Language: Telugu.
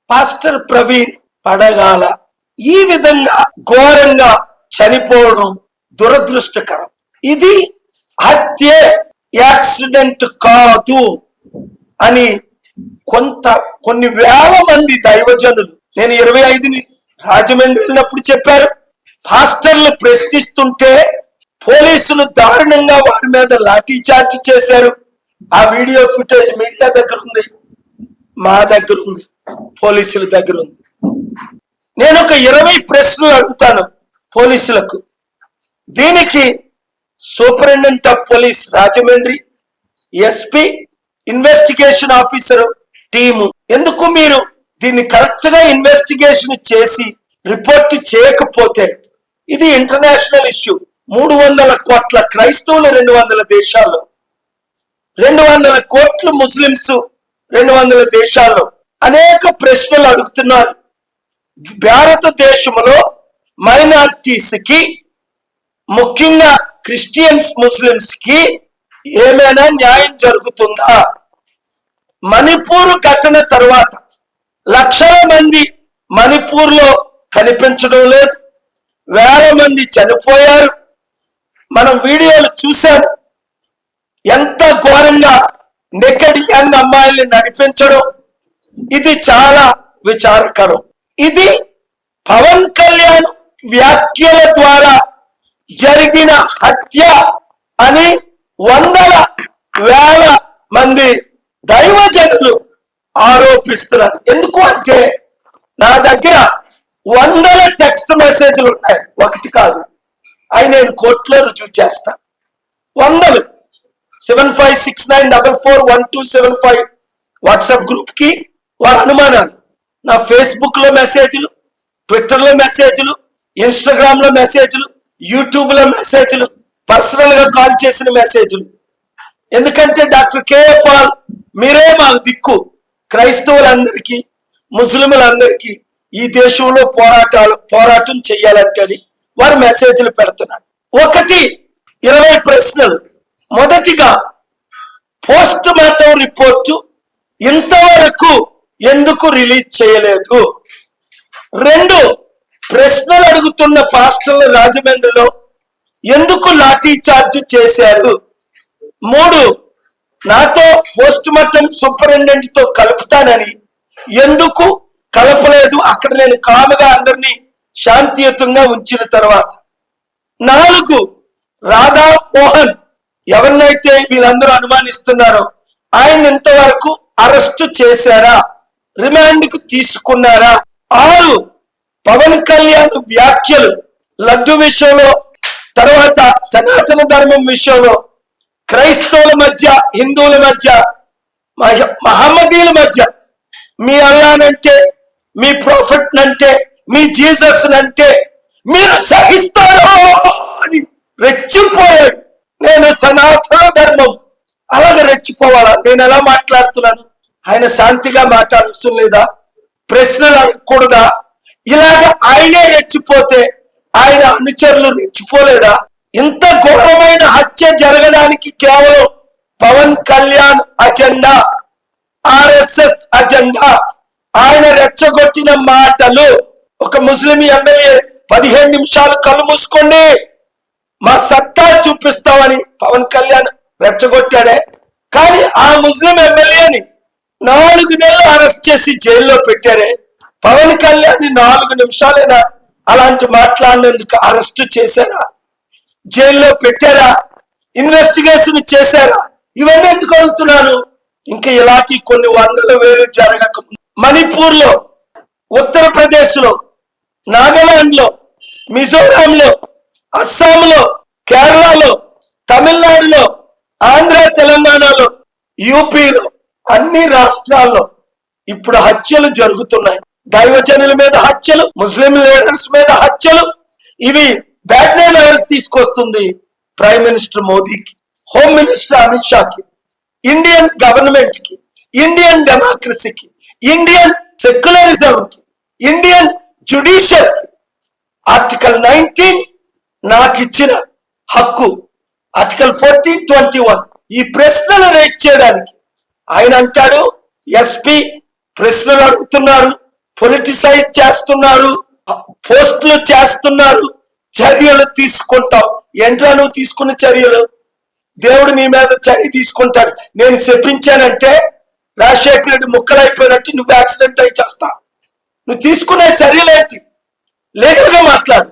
పాస్టర్ ప్రవీణ్ పడగాల ఈ విధంగా ఘోరంగా చనిపోవడం దురదృష్టకరం. ఇది హత్య, యాక్సిడెంట్ కాదు అని కొన్ని వేల మంది దైవజనులు, నేను 25ని రాజమండ్రి వెళ్ళినప్పుడు చెప్పారు. పాస్టర్లు ప్రశ్నిస్తుంటే పోలీసులు దారుణంగా వారి మీద లాఠీ చార్జ్ చేశారు. ఆ వీడియో ఫుటేజ్ మీడియా దగ్గర ఉంది, మా దగ్గర ఉంది, పోలీసుల దగ్గర ఉంది. నేను ఒక 20 ప్రశ్నలు అడుగుతాను పోలీసులకు. దీనికి superintendent of police Rajahmundry, SP, investigation officer team, ఎందుకు మీరు దీన్ని కరెక్ట్ గా ఇన్వెస్టిగేషన్ చేసి రిపోర్ట్ చేయకపోతే? ఇది ఇంటర్నేషనల్ ఇష్యూ. 300 కోట్ల క్రైస్తవులు 200 దేశాల్లో, 200 కోట్లు ముస్లింస్ 200 దేశాల్లో. అనేక ప్రశ్నలు అడుగుతున్నారు. భారతదేశంలో మైనారిటీస్ కి, ముఖ్యంగా క్రిస్టియన్స్, ముస్లింస్ కి ఏమైనా న్యాయం జరుగుతుందా? మణిపూర్ ఘటన తర్వాత లక్షల మంది మణిపూర్ లో కనిపించడం లేదు, వేల మంది చనిపోయారు. మనం వీడియోలు చూసాం. ఎంత ఘోరంగా నెకెడ్ యంగ్ అమ్మాయిల్ని నడిపించడం, ఇది చాలా విచారకరం. ఇది పవన్ కళ్యాణ్ వ్యాఖ్యల ద్వారా జరిగిన హత్య అని వందల వేల మంది దైవజనులు ఆరోపిస్తున్నారు. ఎందుకు అంటే నా దగ్గర వందల టెక్స్ట్ మెసేజ్లు ఉన్నాయి, ఒకటి కాదు. అవి నేను కోర్టులో రుజువు చేస్తాను. వందలు. 7569441275 వాట్సాప్ గ్రూప్ కి వారి అనుమానాలు, నా ఫేస్బుక్ లో మెసేజ్లు, ట్విట్టర్ లో మెసేజ్లు, ఇన్స్టాగ్రామ్ లో మెసేజ్లు, యూట్యూబ్ లో మెసేజ్లు, పర్సనల్ గా కాల్ చేసిన మెసేజ్లు. ఎందుకంటే డాక్టర్ కేఏ పాల్ మీరే మాకు దిక్కు, క్రైస్తవులందరికీ, ముస్లింలందరికీ ఈ దేశంలో పోరాటం చెయ్యాలంటే వారు మెసేజ్లు పెడుతున్నారు. 20 ప్రశ్నలు. మొదటిగా, పోస్ట్ మార్టం రిపోర్టు ఇంతవరకు ఎందుకు రిలీజ్ చేయలేదు? 2 ప్రశ్నలు అడుగుతున్న పాస్టర్లు రాజమండ్రిలో ఎందుకు లాఠీ చార్జ్ చేశారు? 3 నాతో పోస్ట్ మార్టం సూపరింటెండెంట్ తో కలుపుతానని ఎందుకు కలపలేదు? అక్కడ నేను కాముగా అందరినీ శాంతియుతంగా ఉంచిన తర్వాత. 4 రాధా మోహన్ ఎవరినైతే వీళ్ళందరూ అనుమానిస్తున్నారో ఆయన ఇంతవరకు అరెస్టు చేశారా, రిమాండ్ కు తీసుకున్నారా? 6 పవన్ కళ్యాణ్ వ్యాఖ్యలు లడ్డు విషయంలో, తర్వాత సనాతన ధర్మం విషయంలో, క్రైస్తవుల మధ్య, హిందువుల మధ్య, మహమ్మదీల మధ్య, మీ అల్లానంటే, మీ ప్రాఫెట్ నంటే, మీ జీసస్ నంటే మీరు సహిస్తారో అని రెచ్చిపోయాడు. నేను సనాతన ధర్మం, అలాగే రెచ్చిపోవాలా? నేను ఎలా మాట్లాడుతున్నాను? ఆయన శాంతిగా మాట్లాడాల్సిన లేదా? ప్రశ్నలు అడగకూడదా? ఇలాగ ఆయనే రెచ్చిపోతే ఆయన అనుచరులు రెచ్చిపోలేదా? ఇంత ఘోరమైన హత్య జరగడానికి కేవలం Pawan Kalyan agenda, RSS agenda. ఆయన రెచ్చగొట్టిన మాటలు. ఒక ముస్లిం ఎమ్మెల్యే 15 నిమిషాలు కళ్ళు మూసుకోండి, మా సత్తా చూపిస్తామని పవన్ కళ్యాణ్ రెచ్చగొట్టాడే. కానీ ఆ ముస్లిం ఎమ్మెల్యేని 4 నెలలు అరెస్ట్ చేసి జైల్లో పెట్టారే. పవన్ కళ్యాణ్ 4 నిమిషాలైనా అలాంటి మాట్లాడినందుకు అరెస్ట్ చేశారా? జైల్లో పెట్టారా? ఇన్వెస్టిగేషన్ చేశారా? ఇవన్నీ ఎందుకు అడుగుతున్నాను? ఇంకా ఇలాంటి కొన్ని వందల వేలు జరగక, మణిపూర్ లో, ఉత్తరప్రదేశ్ లో, నాగాలాండ్ లో, మిజోరాం లో, అస్సాంలో, కేరళలో, తమిళనాడులో, ఆంధ్ర తెలంగాణలో, యూపీలో, అన్ని రాష్ట్రాల్లో ఇప్పుడు హత్యలు జరుగుతున్నాయి. దైవజనుల మీద హత్యలు, ముస్లిం లీడర్స్ మీద హత్యలు. ఇవి బ్యాడ్ నేమ్ ఎవరికి తీసుకొస్తుంది? ప్రైమ్ మినిస్టర్ మోదీకి, హోమ్ మినిస్టర్ అమిత్ షాకి, ఇండియన్ గవర్నమెంట్ కి, ఇండియన్ డెమోక్రసీకి, ఇండియన్ సెక్యులరిజం కి, ఇండియన్ జ్యుడిషియల్ కి. ఆర్టికల్ 19 నాకు ఇచ్చిన హక్కు, ఆర్టికల్ 1421 ఈ ప్రశ్నలు రేట్ చేయడానికి. ఆయన అంటాడు, ఎస్పీ ప్రశ్నలు అడుగుతున్నారు, పొలిటిసైజ్ చేస్తున్నారు, పోస్టులు చేస్తున్నారు, చర్యలు తీసుకుంటాం. ఏంట్రా నువ్వు తీసుకున్న చర్యలు? దేవుడు నీ మీద చర్య తీసుకుంటాడు. నేను చెప్పించానంటే రాజశేఖర రెడ్డి ముక్కలైపోయినట్టు నువ్వు యాక్సిడెంట్ అయి చేస్తా. నువ్వు తీసుకునే చర్యలేంటి? లీగల్గా మాట్లాడు.